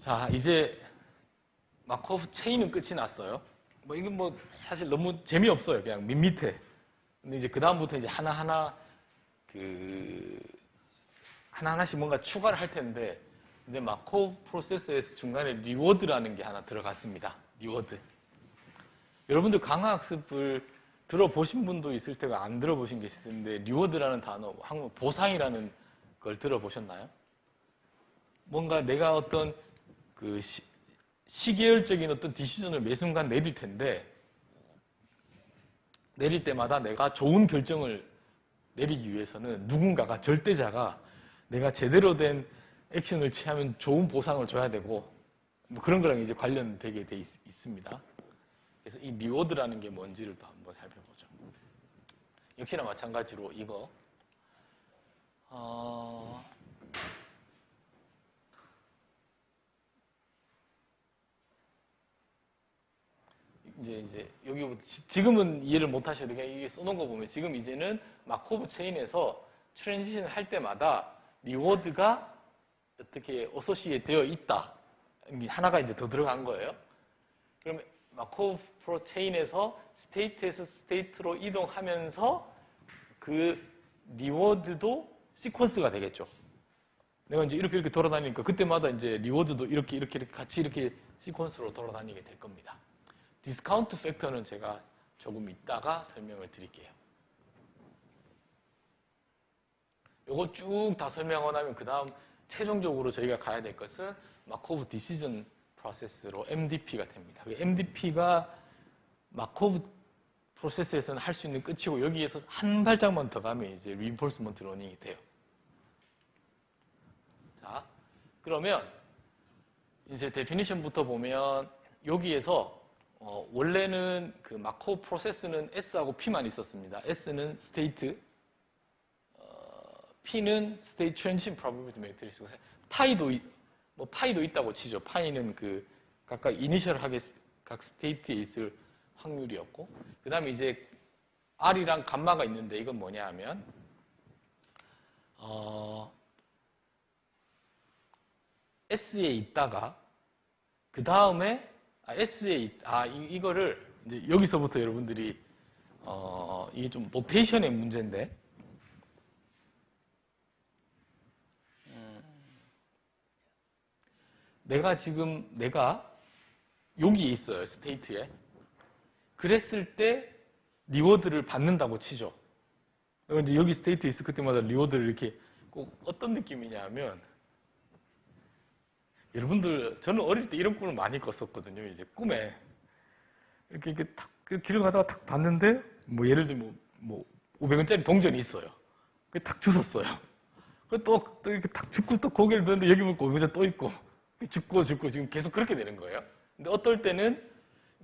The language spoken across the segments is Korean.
자, 이제 마코프 체인은 끝이 났어요. 뭐 이건 뭐 사실 너무 재미없어요. 그냥 밋밋해. 근데 이제 그 다음부터 이제 하나하나씩 뭔가 추가를 할 텐데, 근데 마코프 프로세서에서 중간에 리워드라는 게 하나 들어갔습니다. 리워드. 여러분들 강화학습을 들어보신 분도 있을 테고 안 들어보신 게 있을 텐데, 리워드라는 단어, 한국 보상이라는 걸 들어보셨나요? 뭔가 내가 어떤 그 시계열적인 어떤 디시전을 매 순간 내릴 텐데, 내릴 때마다 내가 좋은 결정을 내리기 위해서는 누군가가, 절대자가 내가 제대로 된 액션을 취하면 좋은 보상을 줘야 되고, 뭐 그런 거랑 이제 관련되게 돼 있습니다. 그래서 이 리워드라는 게 뭔지를 또 한번 살펴보죠. 역시나 마찬가지로 이거 이제 여기부터 지금은 이해를 못 하셔도 그냥 이게 써놓은 거 보면 지금 이제는 마코브 체인에서 트랜지션을 할 때마다 리워드가 어떻게 어소시에 되어 있다. 하나가 이제 더 들어간 거예요. 그러면 마코브 프로 체인에서 스테이트에서 스테이트로 이동하면서 그 리워드도 시퀀스가 되겠죠. 내가 이제 이렇게 돌아다니니까 그때마다 이제 리워드도 이렇게 같이 이렇게 시퀀스로 돌아다니게 될 겁니다. 디스카운트 팩터는 제가 조금 이따가 설명을 드릴게요. 요거 쭉 다 설명하고 나면 그 다음 최종적으로 저희가 가야 될 것은 마코브 디시전 프로세스로 MDP가 됩니다. MDP가 마코브 프로세스에서는 할 수 있는 끝이고, 여기에서 한 발짝만 더 가면 이제 리인포스먼트 러닝이 돼요. 자, 그러면 이제 데피니션부터 보면 여기에서 원래는 그 마코브 프로세스는 S하고 P만 있었습니다. S는 스테이트, P는 스테이트 트랜지션 프로버빌리티 매트릭스고, 파이도 있다고 치죠. 파이는 그 각각 이니셜하게 각 스테이트에 있을 확률이었고, 그 다음에 이제 R이랑 감마가 있는데 이건 뭐냐 하면 S에 있다가 그 다음에 이거를 이제 여기서부터 여러분들이 이게 좀 노테이션의 문제인데, 내가 여기에 있어요, 스테이트에. 그랬을 때 리워드를 받는다고 치죠. 내가 이제 여기 스테이트에 있을 그때마다 리워드를 이렇게 꼭 어떤 느낌이냐 하면, 여러분들, 저는 어릴 때 이런 꿈을 많이 꿨었거든요. 이제 꿈에 이렇게 탁 길을 가다가 탁 봤는데, 뭐 예를 들면 뭐 500원짜리 동전이 있어요. 그 탁 주웠어요. 또 이렇게 탁 죽고 또 고개를 드는데 여기 보면 500원짜리 또 있고, 죽고 지금 계속 그렇게 되는 거예요. 근데 어떨 때는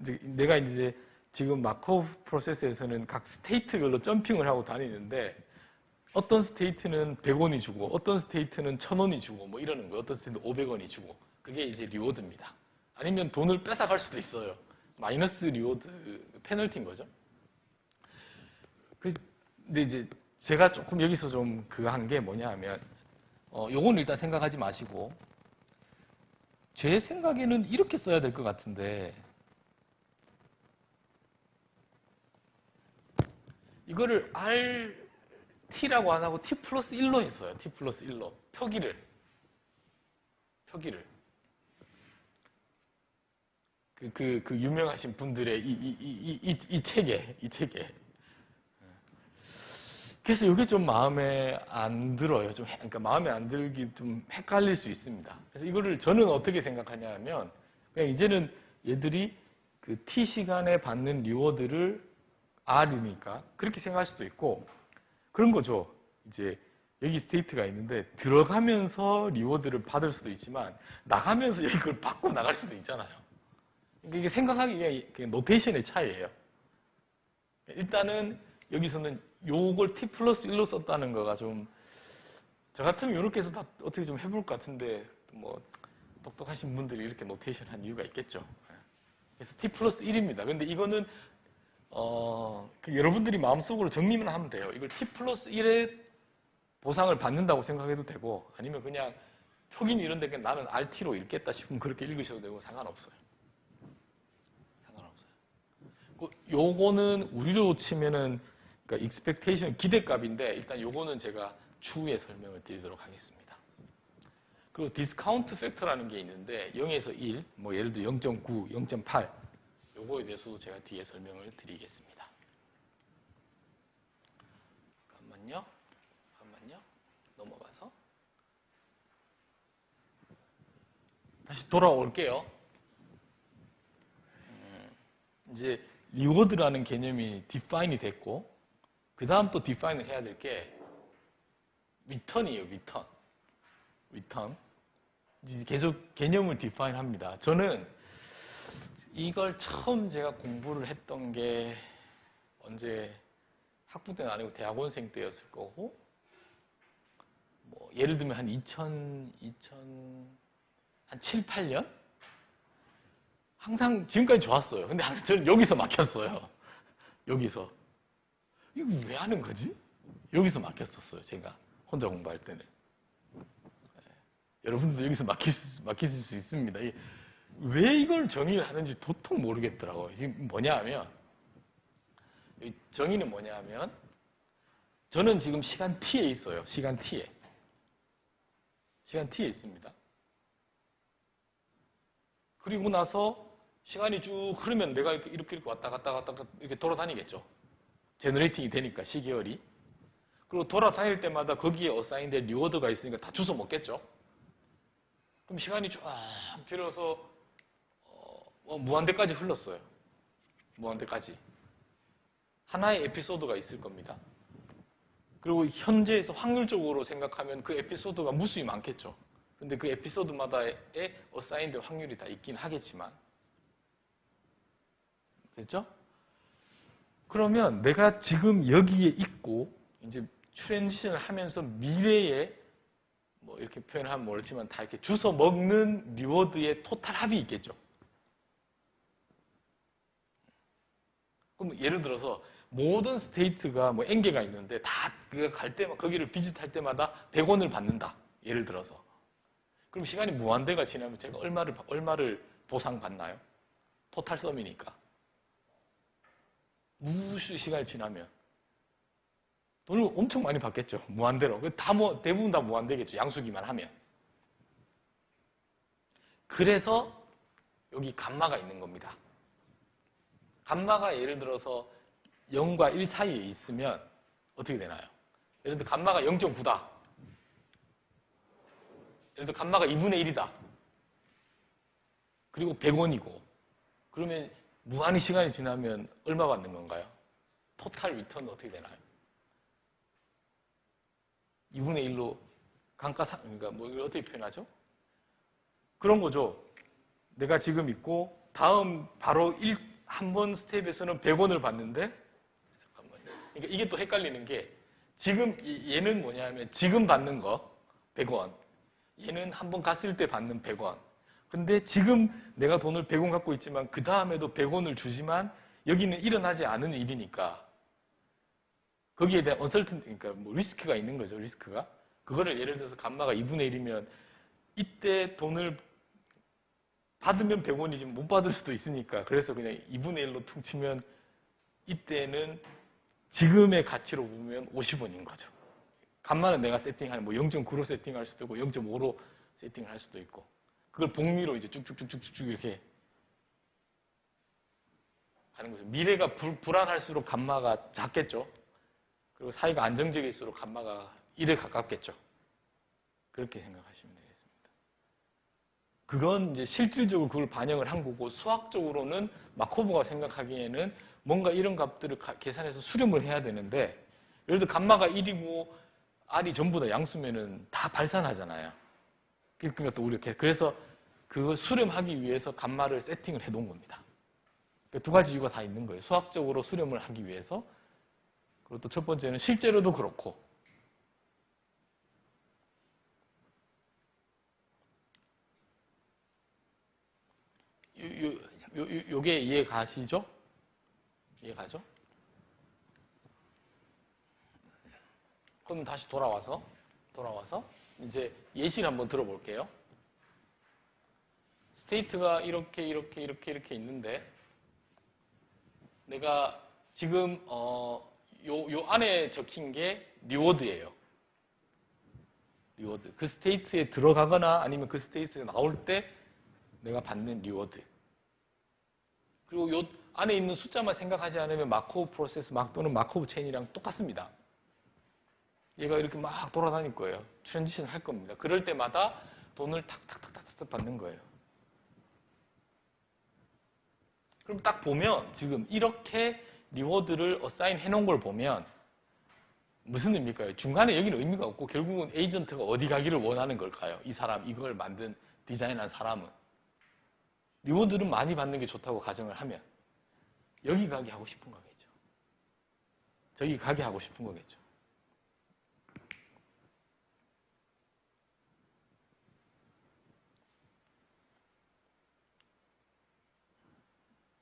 이제 내가 이제 지금 마코브 프로세스에서는 각 스테이트별로 점핑을 하고 다니는데, 어떤 스테이트는 100원이 주고, 어떤 스테이트는 1000원이 주고, 뭐 이러는 거예요. 어떤 스테이트는 500원이 주고. 그게 이제 리워드입니다. 아니면 돈을 뺏어갈 수도 있어요. 마이너스 리워드, 페널티인 거죠. 근데 이제 제가 조금 여기서 좀 한 게 뭐냐 하면, 요건 일단 생각하지 마시고, 제 생각에는 이렇게 써야 될 것 같은데, 이거를 RT라고 안 하고 T 플러스 1로 했어요. T 플러스 1로. 표기를. 그 유명하신 분들의 이 책에. 그래서 이게 좀 마음에 안 들어요. 그러니까 마음에 안 들기 좀 헷갈릴 수 있습니다. 그래서 이거를 저는 어떻게 생각하냐 하면, 그냥 이제는 얘들이 그 T 시간에 받는 리워드를 R이니까 그렇게 생각할 수도 있고, 그런 거죠. 이제 여기 스테이트가 있는데 들어가면서 리워드를 받을 수도 있지만 나가면서 이걸 받고 나갈 수도 있잖아요. 그러니까 이게 생각하기에 노테이션의 차이예요. 일단은 여기서는 요걸 T 플러스 1로 썼다는 거가 좀, 저 같으면 이렇게 해서 다 어떻게 좀 해볼 것 같은데, 뭐 똑똑하신 분들이 이렇게 노테이션 한 이유가 있겠죠. 그래서 T 플러스 1입니다. 근데 이거는 여러분들이 마음속으로 정리만 하면 돼요. 이걸 T 플러스 1의 보상을 받는다고 생각해도 되고, 아니면 그냥 표긴 이런데 그냥 나는 RT로 읽겠다 싶으면 그렇게 읽으셔도 되고 상관없어요. 상관없어요. 요거는 우리로 치면은 그러니까 expectation 기대값인데 일단 요거는 제가 추후에 설명을 드리도록 하겠습니다. 그리고 디스카운트 팩터라는 게 있는데 0에서 1, 뭐 예를 들어 0.9, 0.8 요거에 대해서도 제가 뒤에 설명을 드리겠습니다. 잠깐만요. 넘어가서 다시 돌아올게요. 이제 리워드라는 개념이 디파인이 됐고 그 다음 또 디파인을 해야 될 게 리턴이에요. 리턴. 계속 개념을 디파인 합니다. 저는 이걸 처음 제가 공부를 했던 게 언제 학부 때는 아니고 대학원생 때였을 거고 뭐 예를 들면 한 7, 8년? 항상 지금까지 좋았어요. 근데 항상 저는 여기서 막혔어요. 여기서. 이거 왜 하는 거지? 여기서 막혔었어요. 제가 혼자 공부할 때는. 여러분들도 여기서 막히실 수 있습니다. 왜 이걸 정의를 하는지 도통 모르겠더라고요. 지금 뭐냐 하면 정의는 뭐냐 하면 저는 지금 시간 t에 있어요. 시간 t에 있습니다. 그리고 나서 시간이 쭉 흐르면 내가 이렇게 왔다 갔다 이렇게 돌아다니겠죠. 제너레이팅이 되니까 시계열이. 그리고 돌아다닐 때마다 거기에 어사인된 리워드가 있으니까 다 주워 먹겠죠. 그럼 시간이 쫙 길어서 무한대까지 흘렀어요. 무한대까지. 하나의 에피소드가 있을 겁니다. 그리고 현재에서 확률적으로 생각하면 그 에피소드가 무수히 많겠죠. 근데 그 에피소드마다의 어사인된 확률이 다 있긴 하겠지만 됐죠? 그러면 내가 지금 여기에 있고 이제 트랜지션을 하면서 미래에 뭐 이렇게 표현하면 모르지만 다 이렇게 주워 먹는 리워드의 토탈 합이 있겠죠. 그럼 예를 들어서 모든 스테이트가 뭐 n개가 있는데 다 그가 갈 때마다 거기를 비짓할 때마다 100원을 받는다. 예를 들어서. 그럼 시간이 무한대가 지나면 제가 얼마를 보상받나요? 토탈 썸이니까. 무수 시간이 지나면 돈을 엄청 많이 받겠죠. 무한대로. 대부분 다 무한대겠죠. 양수기만 하면. 그래서 여기 감마가 있는 겁니다. 감마가 예를 들어서 0과 1 사이에 있으면 어떻게 되나요? 예를 들어 감마가 0.9다. 예를 들어 감마가 2분의 1이다. 그리고 100원이고 그러면 무한히 시간이 지나면 얼마 받는 건가요? 토탈 리턴은 어떻게 되나요? 2분의 1로 그러니까 뭐 이걸 어떻게 표현하죠? 그런 거죠. 내가 지금 있고 다음 바로 한 번 스텝에서는 100원을 받는데 잠깐만요. 그러니까 이게 또 헷갈리는 게 지금 얘는 뭐냐면 지금 받는 거 100원. 얘는 한 번 갔을 때 받는 100원. 근데 지금 내가 돈을 100원 갖고 있지만 그 다음에도 100원을 주지만 여기는 일어나지 않은 일이니까 거기에 대한 그러니까 뭐 리스크가 있는 거죠. 리스크가. 그거를 예를 들어서 감마가 2분의 1이면 이때 돈을 받으면 100원이지 못 받을 수도 있으니까 그래서 그냥 2분의 1로 퉁치면 이때는 지금의 가치로 보면 50원인 거죠. 감마는 내가 세팅하는 뭐 0.9로 세팅할 수도 있고 0.5로 세팅할 수도 있고 그걸 복리로 이제 쭉쭉쭉쭉쭉 이렇게 하는 거죠. 미래가 불안할수록 감마가 작겠죠. 그리고 사이가 안정적일수록 감마가 1에 가깝겠죠. 그렇게 생각하시면 되겠습니다. 그건 이제 실질적으로 그걸 반영을 한 거고 수학적으로는 마코브가 생각하기에는 뭔가 이런 값들을 계산해서 수렴을 해야 되는데 예를 들어 감마가 1이고 R이 전부 다 양수면은 다 발산하잖아요. 그러니까 또 그래서 그거 수렴하기 위해서 감마를 세팅을 해놓은 겁니다. 두 가지 이유가 다 있는 거예요. 수학적으로 수렴을 하기 위해서 그리고 또 첫 번째는 실제로도 그렇고 요게 이해 가시죠? 이해 가죠? 그럼 다시 돌아와서 이제 예시를 한번 들어볼게요. 스테이트가 이렇게 있는데 내가 지금 요 안에 적힌 게 리워드예요. 리워드. 그 스테이트에 들어가거나 아니면 그 스테이트에 나올 때 내가 받는 리워드. 그리고 요 안에 있는 숫자만 생각하지 않으면 마코브 프로세스 또는 마코브 체인이랑 똑같습니다. 얘가 이렇게 막 돌아다닐 거예요. 트랜지션 할 겁니다. 그럴 때마다 돈을 탁탁탁탁탁 받는 거예요. 그럼 딱 보면 지금 이렇게 리워드를 어사인 해놓은 걸 보면 무슨 의미일까요? 중간에 여기는 의미가 없고 결국은 에이전트가 어디 가기를 원하는 걸까요? 이 사람, 이걸 만든 디자인한 사람은. 리워드를 많이 받는 게 좋다고 가정을 하면 여기 가게 하고 싶은 거겠죠. 저기 가게 하고 싶은 거겠죠.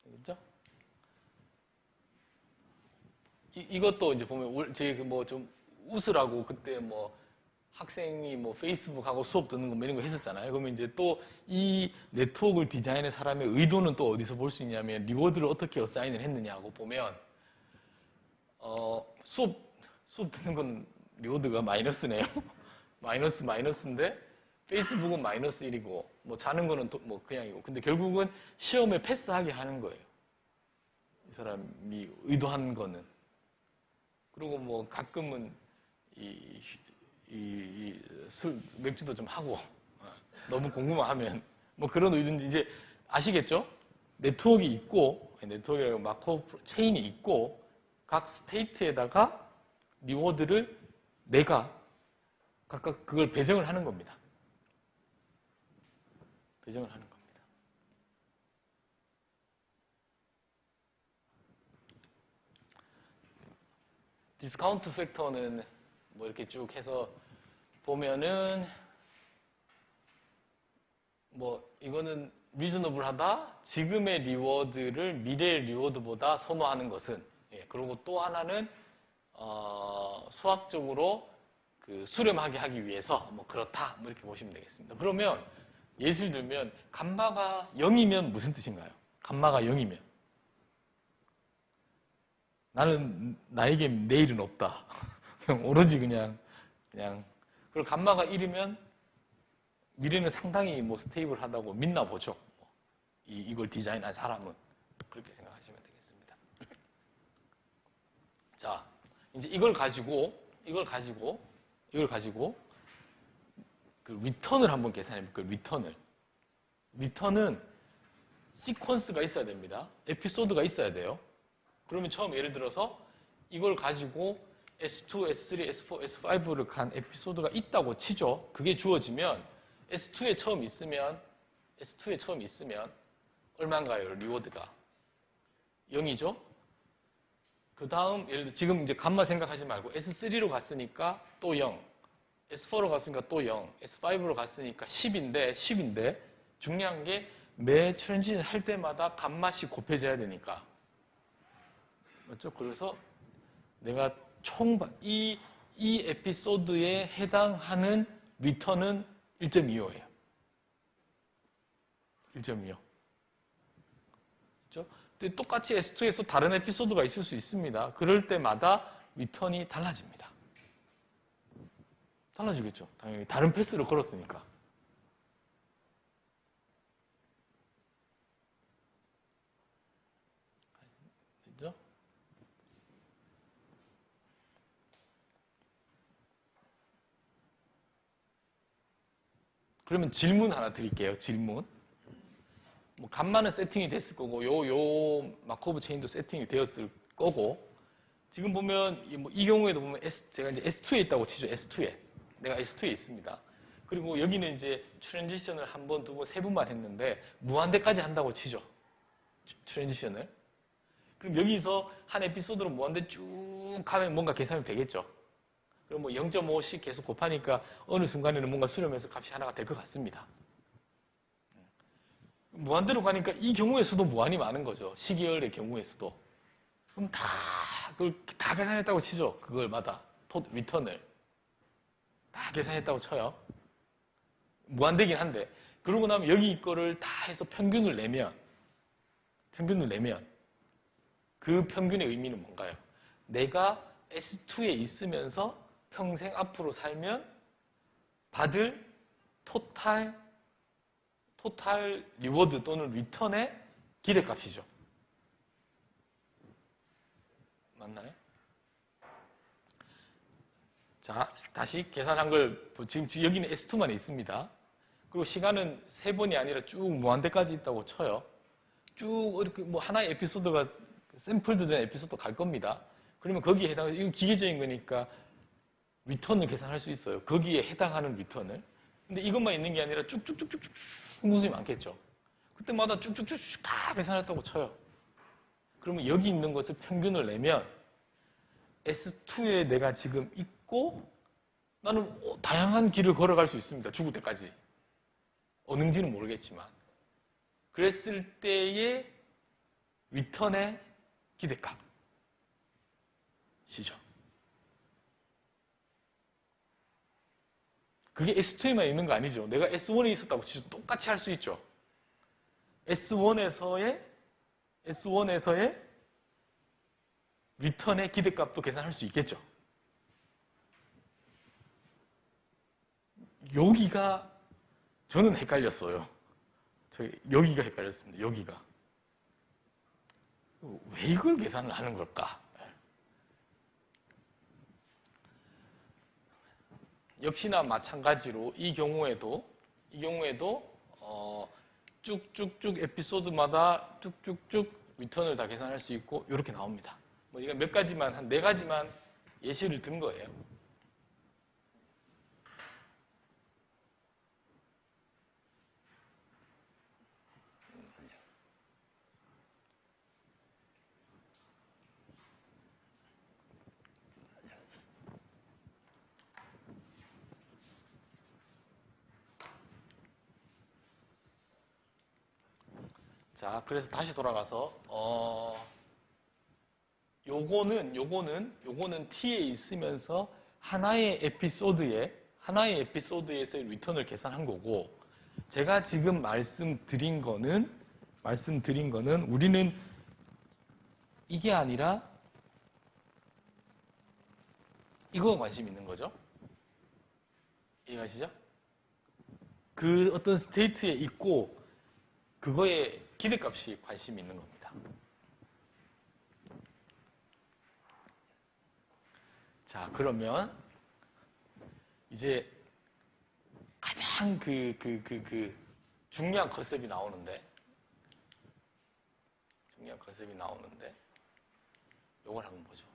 되겠죠? 이것도 이제 보면 제가 뭐 좀 웃으라고 그때 뭐 학생이 뭐 페이스북하고 수업 듣는 거 뭐 이런 거 했었잖아요. 그러면 이제 또 이 네트워크를 디자인한 사람의 의도는 또 어디서 볼 수 있냐면 리워드를 어떻게 어사인을 했느냐고 보면 수업 듣는 건 리워드가 마이너스네요. 마이너스인데 페이스북은 마이너스 1이고 뭐 자는 거는 뭐 그냥이고 근데 결국은 시험에 패스하게 하는 거예요. 이 사람이 의도한 거는. 그리고 뭐 가끔은 술, 맥주도 좀 하고 너무 궁금하면 뭐 그런 의도인지 이제 아시겠죠? 네트워크가 있고 네트워크라고 마코브 체인이 있고 각 스테이트에다가 리워드를 내가 각각 그걸 배정을 하는 겁니다. 배정을 하는 겁니다. 디스카운트 팩터는 뭐 이렇게 쭉 해서 보면은 뭐 이거는 리즈너블하다. 지금의 리워드를 미래의 리워드보다 선호하는 것은 그리고 또 하나는 수학적으로 그 수렴하게 하기 위해서 뭐 그렇다 뭐 이렇게 보시면 되겠습니다. 그러면 예를 들면 감마가 0이면 무슨 뜻인가요? 감마가 0이면 나에게 내일은 없다. 그냥 오로지 그냥 그리고 감마가 1이면 미래는 상당히 뭐 스테이블하다고 믿나 보죠. 이걸 디자인한 사람은 그렇게 생각하시면 되겠습니다. 자, 이제 이걸 가지고 그 리턴을 한번 계산해 볼게요. 리턴은 시퀀스가 있어야 됩니다. 에피소드가 있어야 돼요. 그러면 처음 예를 들어서 이걸 가지고 S2, S3, S4, S5를 간 에피소드가 있다고 치죠. 그게 주어지면 S2에 처음 있으면 얼마인가요? 리워드가 0이죠. 그 다음 예를 들어 지금 이제 감마 생각하지 말고 S3로 갔으니까 또 0, S4로 갔으니까 또 0, S5로 갔으니까 10인데 중요한 게 매 트랜지션 할 때마다 감마씩 곱해져야 되니까 맞죠? 그래서 내가 이 에피소드에 해당하는 리턴은 1.25예요. 1.25. 그렇죠? 근데 똑같이 S2에서 다른 에피소드가 있을 수 있습니다. 그럴 때마다 리턴이 달라집니다. 달라지겠죠. 당연히 다른 패스를 걸었으니까. 그죠? 그러면 질문 하나 드릴게요. 질문. 뭐 감마는 세팅이 됐을 거고 요 마코브 체인도 세팅이 되었을 거고 지금 보면 이 경우에도 보면 제가 이제 S2에 있다고 치죠. S2에. 내가 S2에 있습니다. 그리고 여기는 이제 트랜지션을 한 번, 두 번, 세 번만 했는데 무한대까지 한다고 치죠. 트랜지션을. 그럼 여기서 한 에피소드로 무한대 쭉 가면 뭔가 계산이 되겠죠. 그럼 뭐 0.5씩 계속 곱하니까 어느 순간에는 뭔가 수렴해서 값이 하나가 될 것 같습니다. 무한대로 가니까 이 경우에서도 무한이 많은 거죠. 시계열의 경우에서도. 그럼 그걸 다 계산했다고 치죠. 그걸마다. 리턴을. 다 계산했다고 쳐요. 무한대긴 한데. 그러고 나면 여기 거를 다 해서 평균을 내면 그 평균의 의미는 뭔가요? 내가 S2에 있으면서 평생 앞으로 살면 받을 토탈 리워드 또는 리턴의 기대값이죠. 맞나요? 자, 다시 계산한 걸 지금 여기는 S2만 있습니다. 그리고 시간은 3번이 아니라 쭉 무한대까지 있다고 쳐요. 쭉 이렇게 뭐 하나의 에피소드가 샘플드 된 에피소드 갈 겁니다. 그러면 거기에 해당하는, 이건 기계적인 거니까 리턴을 계산할 수 있어요. 거기에 해당하는 리턴을. 근데 이것만 있는 게 아니라 쭉쭉쭉쭉 무수히 많겠죠. 그때마다 쭉쭉쭉 다 계산했다고 쳐요. 그러면 여기 있는 것을 평균을 내면 S2에 내가 지금 있고 나는 다양한 길을 걸어갈 수 있습니다. 죽을 때까지. 어는지는 모르겠지만. 그랬을 때의 리턴의 기대값이죠. 그게 S2에만 있는 거 아니죠. 내가 S1에 있었다고 치죠. 똑같이 할 수 있죠. S1에서의 리턴의 기대값도 계산할 수 있겠죠. 여기가 저는 헷갈렸어요. 여기가 헷갈렸습니다. 여기가. 왜 이걸 계산을 하는 걸까? 역시나 마찬가지로 이 경우에도 쭉쭉쭉 에피소드마다 쭉쭉쭉 리턴을 다 계산할 수 있고 이렇게 나옵니다. 뭐 이거 몇 가지만 한 4가지만 예시를 든 거예요. 자, 그래서 다시 돌아가서 요거는 T에 있으면서 하나의 에피소드에서의 리턴을 계산한 거고, 제가 지금 말씀드린 거는 우리는 이게 아니라 이거에 관심 있는 거죠. 이해가시죠? 그 어떤 스테이트에 있고 그거에 기대값이 관심이 있는 겁니다. 자, 그러면 이제 가장 중요한 컨셉이 나오는데 요걸 한번 보죠.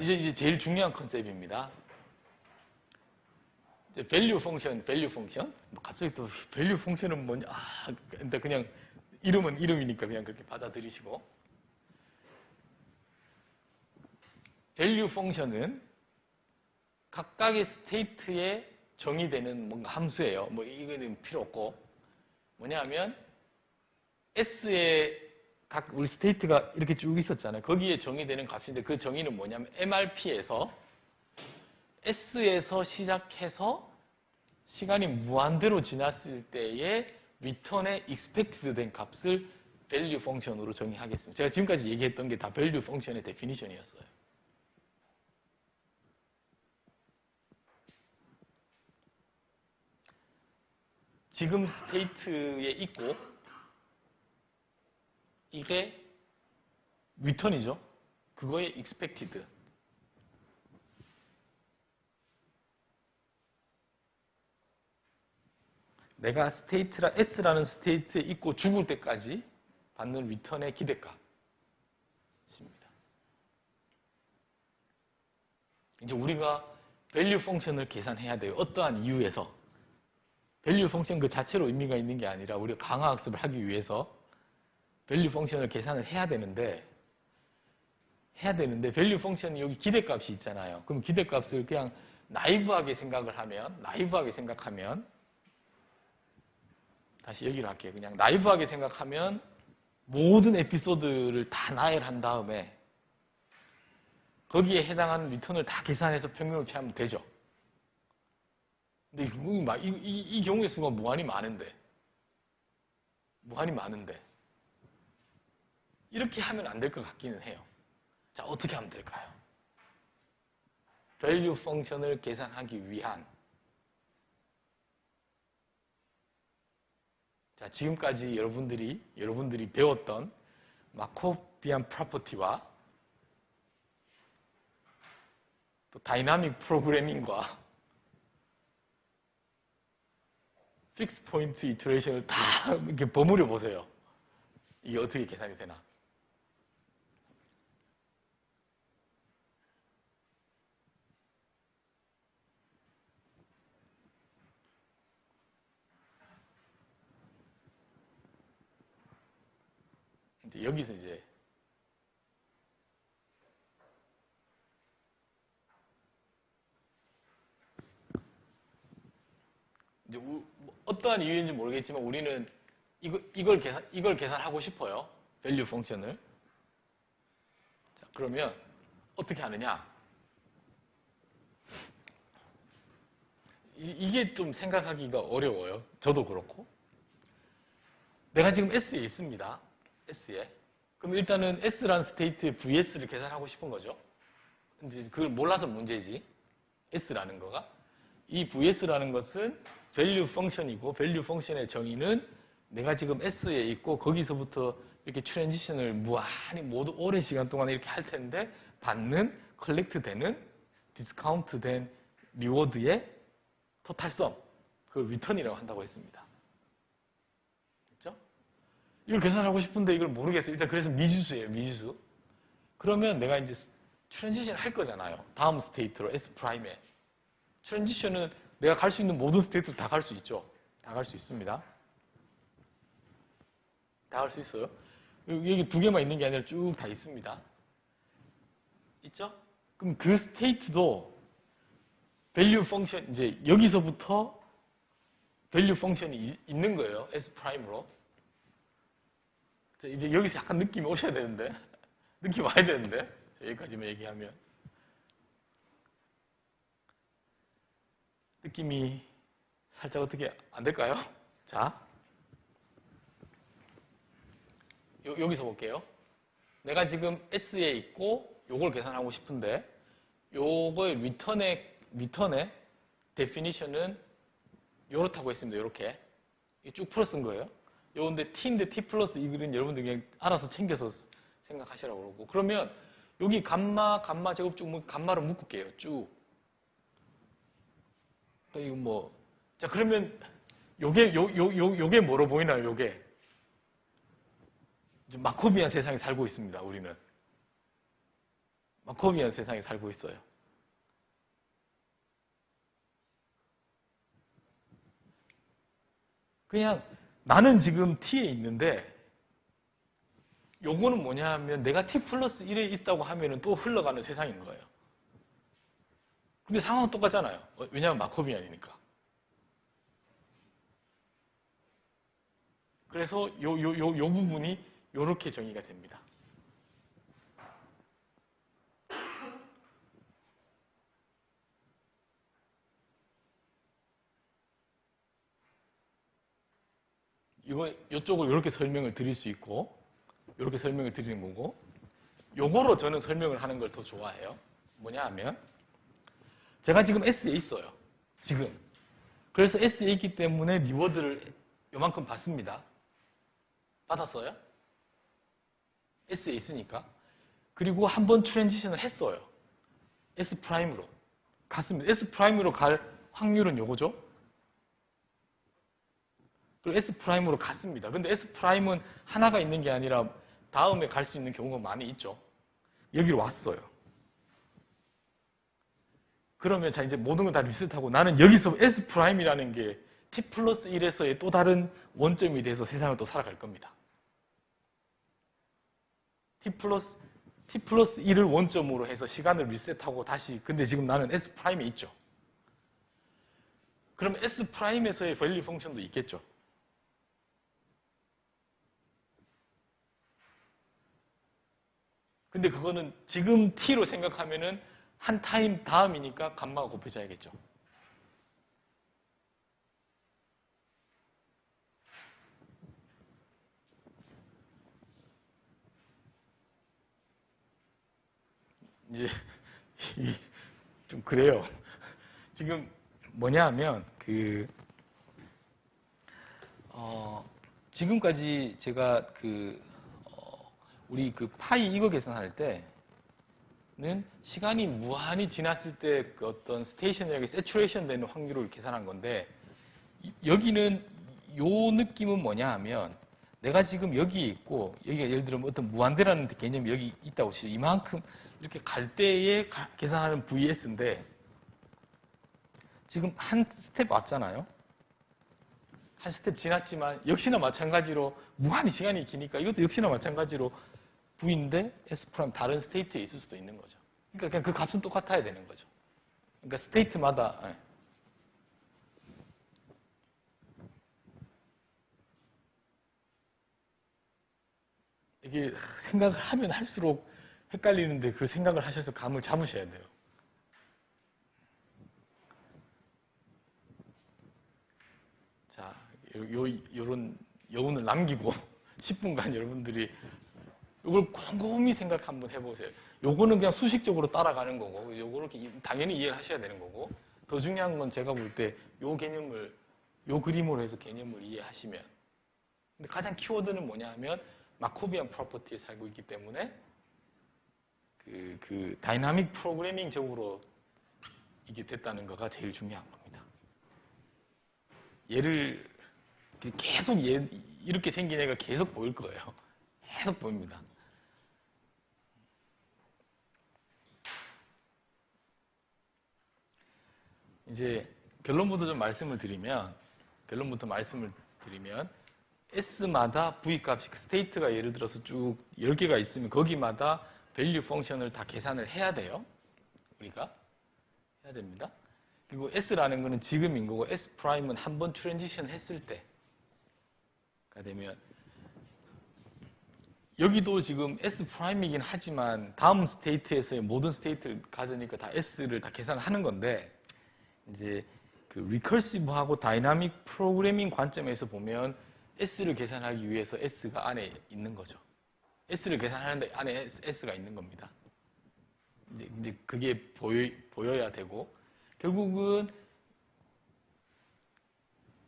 이제 제일 중요한 컨셉입니다. 이제 밸류 펑션. 뭐 갑자기 또 밸류 펑션은 뭐냐? 근데 그냥 이름은 이름이니까 그냥 그렇게 받아들이시고. 밸류 펑션은 각각의 스테이트에 정의되는 뭔가 함수예요. 뭐 이거는 필요 없고. 뭐냐면 S의 각 우리 스테이트가 이렇게 쭉 있었잖아요. 거기에 정의되는 값인데 그 정의는 뭐냐면 MRP에서 S에서 시작해서 시간이 무한대로 지났을 때의 리턴의 expected 된 값을 value 펑션으로 정의하겠습니다. 제가 지금까지 얘기했던 게 다 value 펑션의 데피니션이었어요. 지금 스테이트에 있고 이게 리턴이죠. 그거의 expected. 내가 스테이트라 S라는 스테이트에 있고 죽을 때까지 받는 리턴의 기대값입니다. 이제 우리가 밸류 펑션을 계산해야 돼요. 어떠한 이유에서. 밸류 펑션 그 자체로 의미가 있는 게 아니라 우리가 강화학습을 하기 위해서 밸류 펑션을 계산을 해야 되는데 밸류 펑션이 여기 기대값이 있잖아요. 그럼 기대값을 그냥 나이브하게 생각하면 다시 여기로 할게요. 그냥 나이브하게 생각하면 모든 에피소드를 다 나열한 다음에 거기에 해당하는 리턴을 다 계산해서 평균을 취하면 되죠. 근데 이 경우의 수가 무한히 많은데 이렇게 하면 안 될 것 같기는 해요. 자, 어떻게 하면 될까요? value 펑션을 계산하기 위한 자, 지금까지 여러분들이 배웠던 마코비안 프로퍼티와 또 다이나믹 프로그래밍과 픽스 포인트 이터레이션을 다 이렇게 버무려 보세요. 이게 어떻게 계산이 되나? 이제 여기서 이제 어떠한 이유인지 모르겠지만 우리는 이걸 계산하고 싶어요. value 펑션을. 자, 그러면 어떻게 하느냐? 이게 좀 생각하기가 어려워요. 저도 그렇고. 내가 지금 S에 있습니다. S에. 그럼 일단은 S라는 스테이트의 VS를 계산하고 싶은 거죠. 이제 그걸 몰라서 문제지. S라는 거가. 이 VS라는 것은 value 펑션이고 value 펑션의 정의는 내가 지금 S에 있고 거기서부터 이렇게 트랜지션을 무한히 모두 오랜 시간 동안 이렇게 할 텐데 받는 컬렉트 되는 디스카운트 된 리워드의 토탈섬 그걸 리턴이라고 한다고 했습니다. 그렇죠? 이걸 계산하고 싶은데 이걸 모르겠어요. 일단 그래서 미지수예요. 미지수. 그러면 내가 이제 트랜지션 할 거잖아요. 다음 스테이트로 S''에. 트랜지션은 내가 갈 수 있는 모든 스테이트로 다 갈 수 있죠. 다 갈 수 있습니다. 다 갈 수 있어요. 여기 두 개만 있는 게 아니라 쭉 다 있습니다. 있죠? 그럼 그 스테이트도 value 펑션, 이제 여기서부터 value 펑션이 있는 거예요. S''로. 이제 여기서 약간 느낌이 오셔야 되는데. 느낌 와야 되는데. 여기까지만 얘기하면. 느낌이 살짝 어떻게 안 될까요? 자. 여기서 볼게요. 내가 지금 S에 있고 요걸 계산하고 싶은데 요거의 리턴의 definition은 요렇다고 했습니다. 요렇게. 쭉 풀어 쓴 거예요. 요건데 T인데 T 플러스 이 글은 여러분들 그냥 알아서 챙겨서 생각하시라고 그러고 그러면 여기 감마 제곱 쭉 감마를 묶을게요. 쭉. 이거 뭐. 자, 그러면 요게 뭐로 보이나요? 요게. 이제 마코비안 세상에 살고 있습니다. 우리는. 마코비안 세상에 살고 있어요. 그냥 나는 지금 T에 있는데 요거는 뭐냐 하면 내가 T 플러스 1에 있다고 하면은 또 흘러가는 세상인 거예요. 근데 상황은 똑같잖아요. 왜냐하면 마코비안이니까. 그래서 요 부분이 요렇게 정의가 됩니다. 요쪽을 이렇게 설명을 드릴 수 있고, 이렇게 설명을 드리는 거고, 요거로 저는 설명을 하는 걸 더 좋아해요. 뭐냐 하면, 제가 지금 S에 있어요. 지금. 그래서 S에 있기 때문에 리워드를 요만큼 받습니다. 받았어요? S에 있으니까. 그리고 한번 트랜지션을 했어요. S'로. 갔습니다. S'로 갈 확률은 요거죠? 그리고 S'로 갔습니다. 근데 S'은 하나가 있는 게 아니라 다음에 갈 수 있는 경우가 많이 있죠. 여기로 왔어요. 그러면 자, 이제 모든 걸 다 리셋하고 나는 여기서 S'이라는 게 T 플러스 1에서의 또 다른 원점이 돼서 세상을 또 살아갈 겁니다. T 플러스 1을 원점으로 해서 시간을 리셋하고 다시, 근데 지금 나는 S'에 있죠. 그럼 S'에서의 밸류 펑션도 있겠죠. 근데 그거는 지금 T로 생각하면은 한 타임 다음이니까 감마가 곱해져야겠죠. 이제 좀 그래요. 지금 뭐냐 하면 지금까지 제가 우리 파이 이거 계산할 때는 시간이 무한히 지났을 때 그 어떤 스테이셔너리하게 세츄레이션 되는 확률을 계산한 건데, 여기는 요 느낌은 뭐냐 하면 내가 지금 여기에 있고, 여기가 예를 들면 어떤 무한대라는 개념이 여기 있다고 치죠. 이만큼 이렇게 갈 때에 계산하는 VS인데, 지금 한 스텝 왔잖아요. 한 스텝 지났지만 역시나 마찬가지로 무한히 시간이 기니까 이것도 역시나 마찬가지로 V인데 S' 다른 스테이트에 있을 수도 있는 거죠. 그러니까 그냥 그 값은 똑같아야 되는 거죠. 그러니까 스테이트마다 이게 생각을 하면 할수록 헷갈리는데 그 생각을 하셔서 감을 잡으셔야 돼요. 자, 요런 여운을 남기고 10분간 여러분들이 이걸 곰곰이 생각 한번 해보세요. 요거는 그냥 수식적으로 따라가는 거고, 요거를 당연히 이해를 하셔야 되는 거고, 더 중요한 건 제가 볼 때 요 개념을, 요 그림으로 해서 개념을 이해하시면, 근데 가장 키워드는 뭐냐 하면 마코비안 프로퍼티에 살고 있기 때문에 그 다이나믹 프로그래밍적으로 이게 됐다는 거가 제일 중요한 겁니다. 얘를 계속 이렇게 생긴 애가 계속 보일 거예요. 계속 보입니다. 이제 결론부터 말씀을 드리면 S마다 V 값이 스테이트가 예를 들어서 쭉 10개가 있으면 거기마다 밸류 펑션을 다 계산을 해야 돼요. 우리가 해야 됩니다. 그리고 S라는 거는 지금인 거고, S'은 한번 트랜지션 했을 때가 되면, 여기도 지금 S'이긴 하지만 다음 스테이트에서의 모든 스테이트를 가져니까 다 S를 다 계산하는 건데, 이제 그 리커시브하고 다이나믹 프로그래밍 관점에서 보면 S를 계산하기 위해서 S가 안에 있는 거죠. S를 계산하는데 안에 S가 있는 겁니다. 이제 그게 보여야 되고, 결국은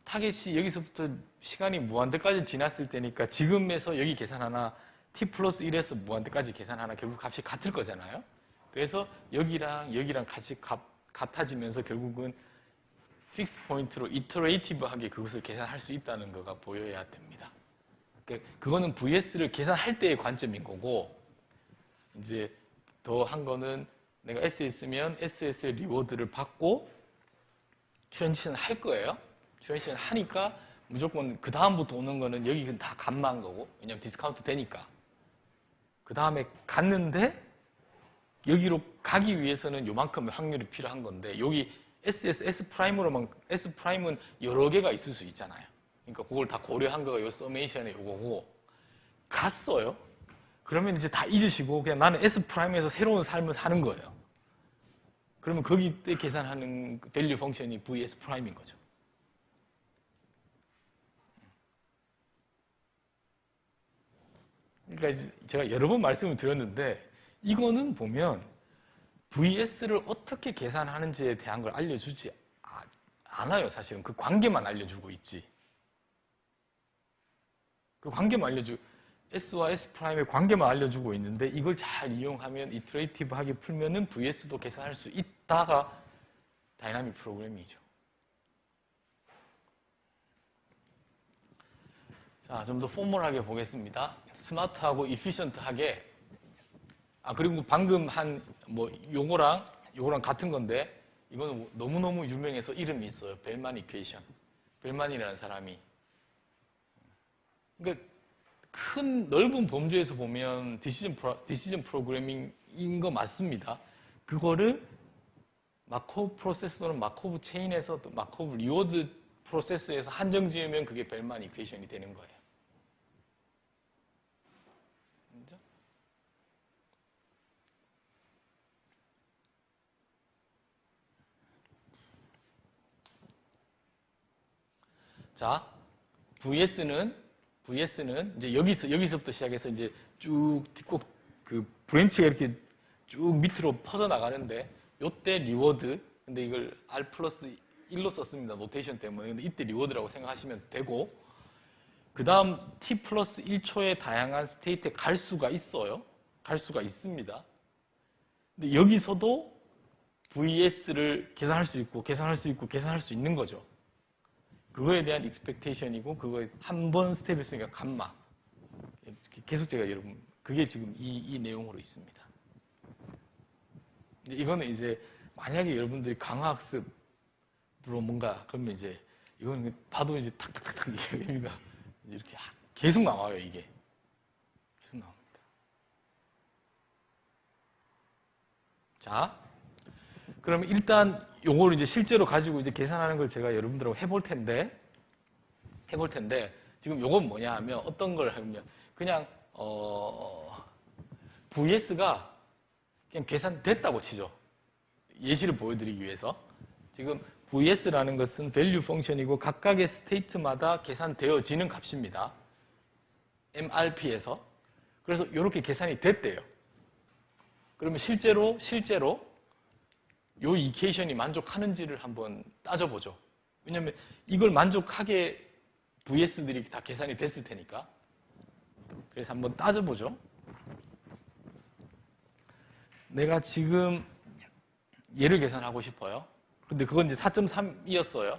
타겟이 여기서부터 시간이 무한대까지 지났을 때니까 지금에서 여기 계산 하나, t 플러스 1에서 무한대까지 계산 하나, 결국 값이 같을 거잖아요. 그래서 여기랑 같이 같아지면서 결국은 픽스 포인트로 이터레이티브하게 그것을 계산할 수 있다는 거가 보여야 됩니다. 그거는 VS를 계산할 때의 관점인 거고, 이제 더 한 거는 내가 S에 있으면 SS의 리워드를 받고 트랜지션 할 거예요. 트랜지션 하니까 무조건 그 다음부터 오는 거는 여기 다 값만 거고, 왜냐면 디스카운트 되니까. 그 다음에 갔는데 여기로 가기 위해서는 요만큼의 확률이 필요한 건데, 여기 S'으로만, S'은 여러 개가 있을 수 있잖아요. 그러니까 그걸 다 고려한 거가 요 서메이션의 요거고, 갔어요. 그러면 이제 다 잊으시고 그냥 나는 S'에서 새로운 삶을 사는 거예요. 그러면 거기 때 계산하는 밸류 펑션이 VS'인 거죠. 그러니까 제가 여러 번 말씀을 드렸는데, 이거는 보면 VS를 어떻게 계산하는지에 대한 걸 알려주지 않아요. 사실은 그 관계만 알려주고 있지. 그 관계만 S와 S'의 관계만 알려주고 있는데, 이걸 잘 이용하면 이터레이티브하게 풀면은 VS도 계산할 수 있다가 다이나믹 프로그래밍이죠. 자, 좀 더 포멀하게 보겠습니다. 스마트하고 이피션트하게. 그리고 방금 요거랑 같은 건데, 이거는 너무너무 유명해서 이름이 있어요. 벨만 이퀘이션. 벨만이라는 사람이. 그러니까 큰 넓은 범주에서 보면 디시전 프로그래밍인 거 맞습니다. 그거를 마코브 프로세스 또는 마코브 체인에서 또 마코브 리워드 프로세스에서 한정 지으면 그게 벨만 이퀘이션이 되는 거예요. 그렇죠? 자, VS는 이제 여기서부터 시작해서 이제 쭉 꼭 그 브랜치가 이렇게 쭉 밑으로 퍼져나가는데 요때 리워드, 근데 이걸 R 플러스 1로 썼습니다. 노테이션 때문에. 근데 이때 리워드라고 생각하시면 되고, 그 다음 t 플러스 1초의 다양한 스테이트에 갈 수가 있어요. 갈 수가 있습니다. 근데 여기서도 VS를 계산할 수 있고 계산할 수 있고 계산할 수 있는 거죠. 그거에 대한 익스펙테이션이고, 그거에 한 번 스텝 했으니까 감마. 계속 제가 여러분, 그게 지금 이 내용으로 있습니다. 이거는 이제 만약에 여러분들이 강화학습으로 뭔가 그러면 이제 이거는 봐도 이제 탁탁탁탁 의미가 이렇게 계속 나와요. 이게 계속 나옵니다. 자, 그러면 일단 요거를 이제 실제로 가지고 이제 계산하는 걸 제가 여러분들하고 해볼 텐데 지금 요건 뭐냐 하면 어떤 걸 하면 그냥 VS가 그냥 계산됐다고 치죠. 예시를 보여드리기 위해서. 지금 VS라는 것은 밸류 펑션이고 각각의 스테이트마다 계산되어지는 값입니다. MRP에서. 그래서 이렇게 계산이 됐대요. 그러면 실제로 요 이케이션이 만족하는지를 한번 따져보죠. 왜냐하면 이걸 만족하게 VS들이 다 계산이 됐을 테니까. 그래서 한번 따져보죠. 내가 지금 얘를 계산하고 싶어요. 근데 그건 이제 4.3이었어요.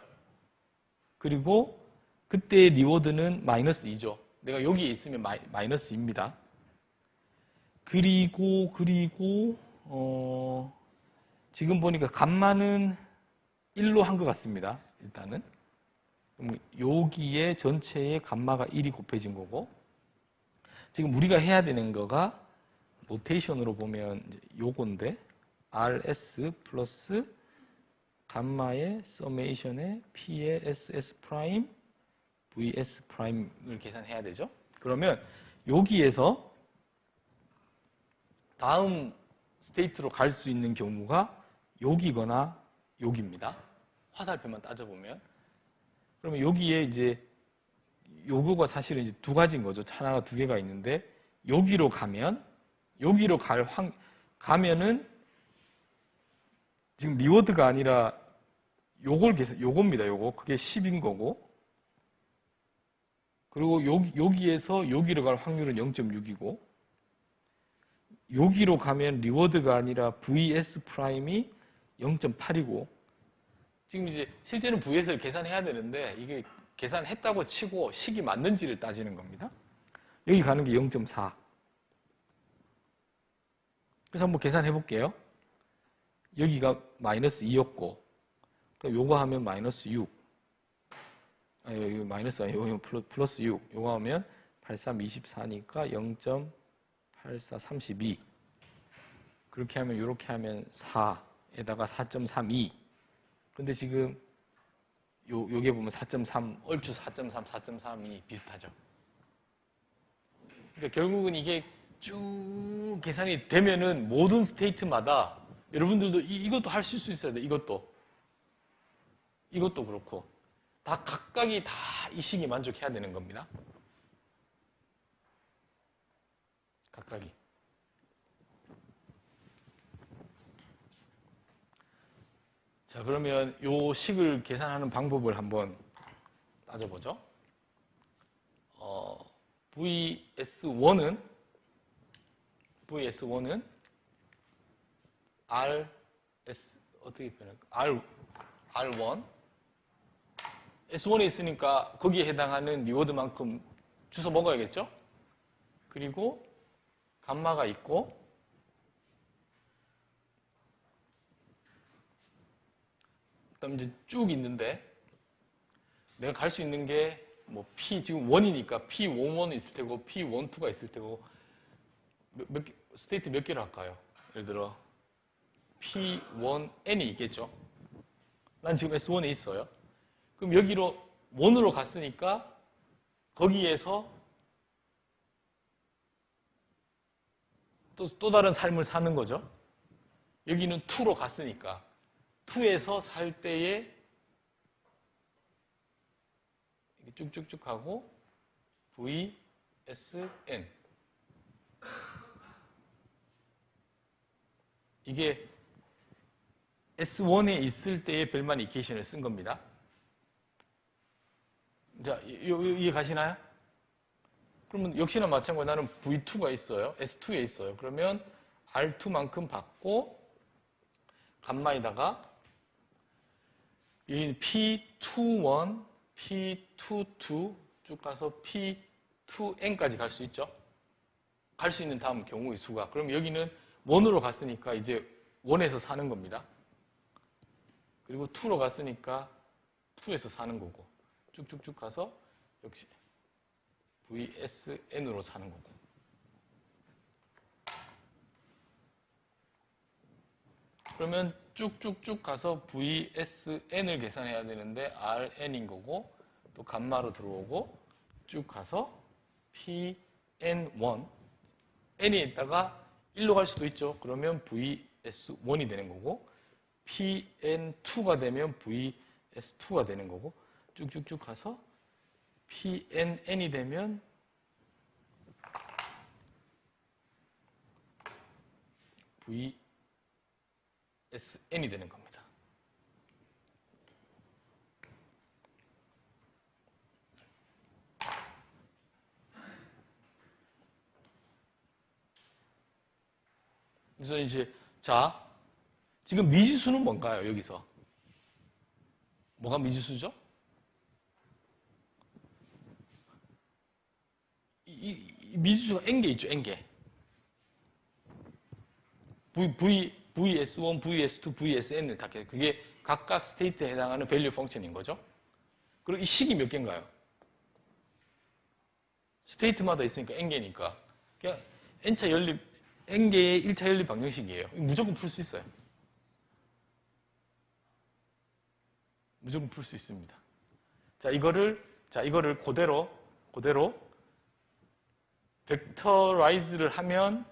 그리고 그때의 리워드는 마이너스 2죠. 내가 여기에 있으면 마이너스 2입니다. 그리고 지금 보니까 감마는 1로 한 것 같습니다. 일단은. 그럼 여기에 전체의 감마가 1이 곱해진 거고, 지금 우리가 해야 되는 거가 노테이션으로 보면 요건데 RS 플러스 감마의 서메이션의 P의 SS 프라임 VS 프라임을 계산해야 되죠. 그러면 여기에서 다음 스테이트로 갈 수 있는 경우가 여기거나 여기입니다. 화살표만 따져보면. 그러면 여기에 이제 요거가 사실은 이제 두 가지인 거죠. 하나가 두 개가 있는데 여기로 가면은 지금 리워드가 아니라 요겁니다. 요거. 그게 10인 거고. 그리고 여기에서 여기로 갈 확률은 0.6이고, 여기로 가면 리워드가 아니라 VS 프라임이 0.8이고, 지금 이제 실제는 VS를 계산해야 되는데 이게 계산했다고 치고 식이 맞는지를 따지는 겁니다. 여기 가는 게 0.4. 그래서 한번 계산해 볼게요. 여기가 마이너스 2였고, 요거 하면 마이너스 6. 아니, 여기 마이너스 아니고 요거 플러스 6. 요거 하면 83, 24니까 0.84, 32. 그렇게 하면 이렇게 하면 4에다가 4.32. 근데 지금 요게 보면 4.3, 얼추 4.3, 4.3이 비슷하죠. 그러니까 결국은 이게 쭉 계산이 되면은 모든 스테이트마다 여러분들도 이것도 하실 수 있어야 돼. 이것도 그렇고 다 각각이 다 이 식이 만족해야 되는 겁니다. 각각이. 자, 그러면 요 식을 계산하는 방법을 한번 따져보죠. VS1은 어떻게 표현할까? R1 S1에 있으니까 거기에 해당하는 리워드만큼 주워 먹어야겠죠? 그리고 감마가 있고, 그다음 이제 쭉 있는데 내가 갈 수 있는 게 뭐 P 지금 1이니까 P11 있을 테고 P12가 있을 테고 스테이트 몇 개를 할까요? 예를 들어 P1N이 있겠죠? 난 지금 S1에 있어요. 그럼 여기로 1으로 갔으니까 거기에서 또 다른 삶을 사는 거죠. 여기는 2로 갔으니까 2에서 살 때에 쭉쭉쭉 하고 V, S, N. 이게 S1에 있을 때의 벨만 이퀘이션을 쓴 겁니다. 자, 이해 가시나요? 그러면 역시나 마찬가지로 나는 V2가 있어요. S2에 있어요. 그러면 R2만큼 받고 감마에다가 여기 P21, P22 쭉 가서 P2N까지 갈 수 있죠. 갈 수 있는 다음 경우의 수가. 그럼 여기는 1으로 갔으니까 이제 1에서 사는 겁니다. 그리고 2로 갔으니까 2에서 사는 거고. 쭉쭉쭉 가서 역시 VSN으로 사는 거고. 그러면 쭉쭉쭉 가서 VSN을 계산해야 되는데 RN인 거고 또 감마로 들어오고 쭉 가서 PN1 N에 있다가 1로 갈 수도 있죠. 그러면 VS1이 되는 거고 PN2가 되면 VS2가 되는 거고 쭉쭉쭉 가서 PNN이 되면 VSN이 되는 겁니다. 그래서 이제 자, 지금 미지수는 뭔가요? 여기서 뭐가 미지수죠? 이 미지수가 n개 있죠, n개. VS1, VS2, VSN을 다 그게 각각 스테이트에 해당하는 밸류 펑션인 거죠. 그리고 이 식이 몇 개인가요? 스테이트마다 있으니까 n개니까. 그냥 n차 연립, n개의 1차 연립 방정식이에요. 무조건 풀 수 있어요. 무조건 풀 수 있습니다. 자, 이거를 그대로 벡터라이즈를 하면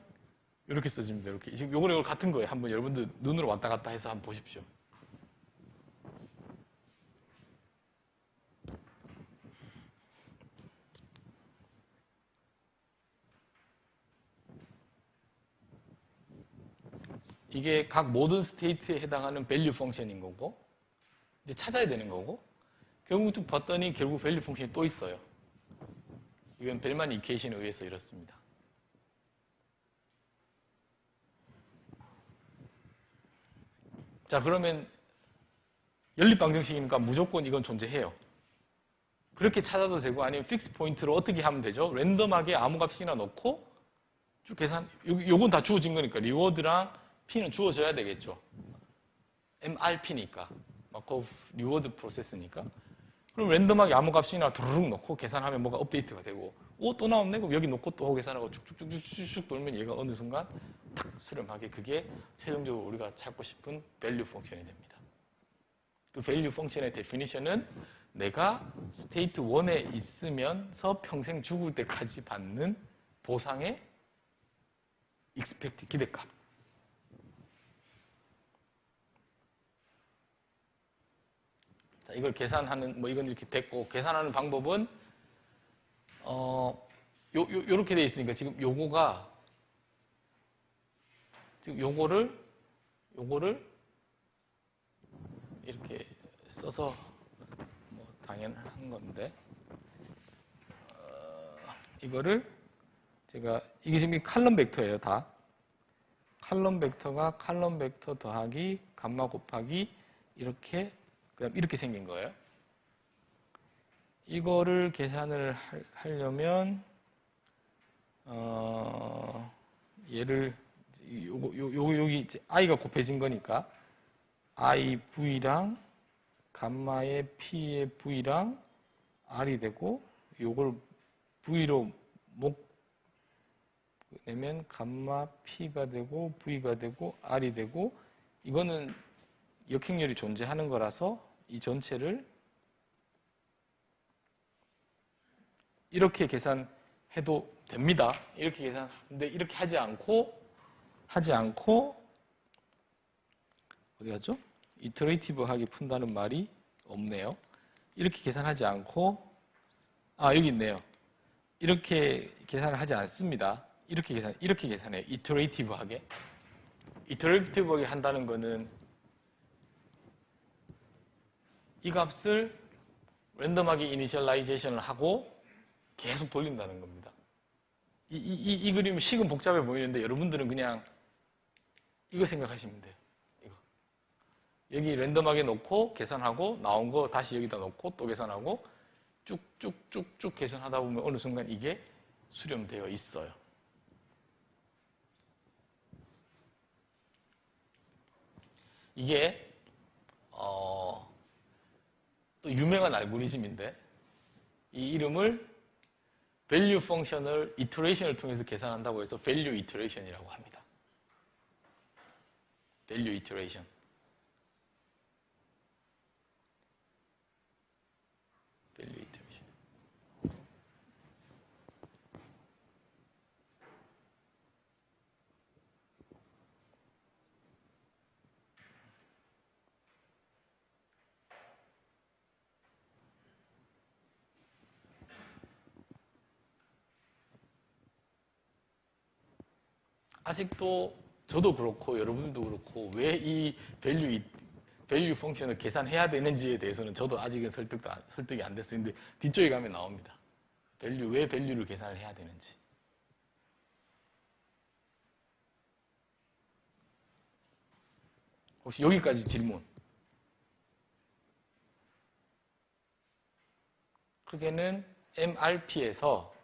이렇게 써집니다. 이렇게. 지금 요거랑 같은 거예요. 한번 여러분들 눈으로 왔다 갔다 해서 한번 보십시오. 이게 각 모든 스테이트에 해당하는 밸류 펑션인 거고 이제 찾아야 되는 거고 결국 좀 봤더니 결국 밸류 펑션이 또 있어요. 이건 벨만 이퀘이션에 의해서 이렇습니다. 자, 그러면 연립 방정식이니까 무조건 이건 존재해요. 그렇게 찾아도 되고 아니면 픽스 포인트로 어떻게 하면 되죠? 랜덤하게 아무 값이나 넣고 쭉 계산. 요건 다 주어진 거니까 리워드랑 P는 주어져야 되겠죠. MRP니까 마코프 리워드 프로세스니까. 그럼 랜덤하게 아무 값이나 두루룩 넣고 계산하면 뭐가 업데이트가 되고 또 나왔네? 그럼 여기 놓고 또 계산하고 쭉쭉쭉쭉 돌면 얘가 어느 순간 탁 수렴하게 그게 최종적으로 우리가 찾고 싶은 밸류 펑션이 됩니다. 그 밸류 펑션의 데피니션은 내가 스테이트 1에 있으면서 평생 죽을 때까지 받는 보상의 expect 기대값. 자, 이걸 계산하는, 이건 이렇게 됐고, 계산하는 방법은, 요렇게 돼 있으니까 지금 요거가, 지금 요거를 이렇게 써서, 당연한 건데, 이거를 제가, 이게 지금 칼럼 벡터예요, 다. 칼럼 벡터가 칼럼 벡터 더하기, 감마 곱하기, 이렇게 생긴 거예요. 이거를 계산을 하려면 얘를 여기 i가 곱해진 거니까 i v랑 감마의 p의 v랑 r이 되고 요걸 v로 내면 감마 p가 되고 v가 되고 r이 되고 이거는 역행렬이 존재하는 거라서 이 전체를 이렇게 계산해도 됩니다. 이렇게 계산하는데 이렇게 하지 않고 어디 갔죠? 이터레이티브하게 푼다는 말이 없네요. 이렇게 계산하지 않고 여기 있네요. 이렇게 계산을 하지 않습니다. 이렇게 계산해요. 이터레이티브하게. 이터레이티브하게 한다는 거는 이 값을 랜덤하게 이니셜라이제이션을 하고 계속 돌린다는 겁니다. 이 그림은 식은 복잡해 보이는데 여러분들은 그냥 이거 생각하시면 돼요. 이거. 여기 랜덤하게 놓고 계산하고 나온 거 다시 여기다 놓고 또 계산하고 쭉쭉쭉쭉 계산하다 보면 어느 순간 이게 수렴되어 있어요. 이게 또 유명한 알고리즘인데 이 이름을 value 펑션을 이터레이션을 통해서 계산한다고 해서 value iteration이라고 합니다. value iteration. value iteration. 아직도 저도 그렇고 여러분들도 그렇고 왜 이 value 펑션을 계산해야 되는지에 대해서는 저도 아직은 설득이 안 됐어요. 근데 뒤쪽에 가면 나옵니다. 왜 value를 계산을 해야 되는지. 혹시 여기까지 질문? 크게는 MRP에서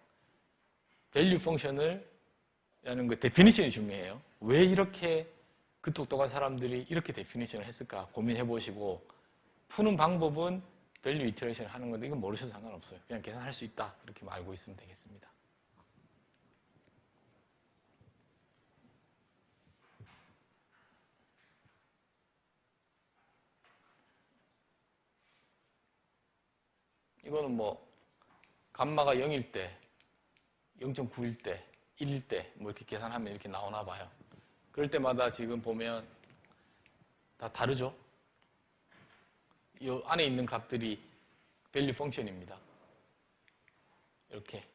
value 펑션을 라는 그 데피니션이 중요해요. 왜 이렇게 그 똑똑한 사람들이 이렇게 데피니션을 했을까 고민해 보시고 푸는 방법은 value iteration 하는 건데 이건 모르셔도 상관없어요. 그냥 계산할 수 있다 이렇게 알고 있으면 되겠습니다. 이거는 뭐 감마가 0일 때, 0.9일 때, 1일 때 뭐 이렇게 계산하면 이렇게 나오나 봐요. 그럴 때마다 지금 보면 다 다르죠? 이 안에 있는 값들이 value 펑션입니다. 이렇게.